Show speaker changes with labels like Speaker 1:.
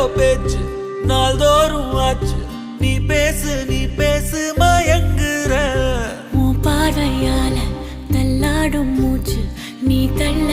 Speaker 1: பேச்சு நாள்தோறும் ஆச்சு. நீ பேசு மயங்குற.
Speaker 2: உன் பார்வையால தள்ளாடும் மூச்சு நீ தள்ள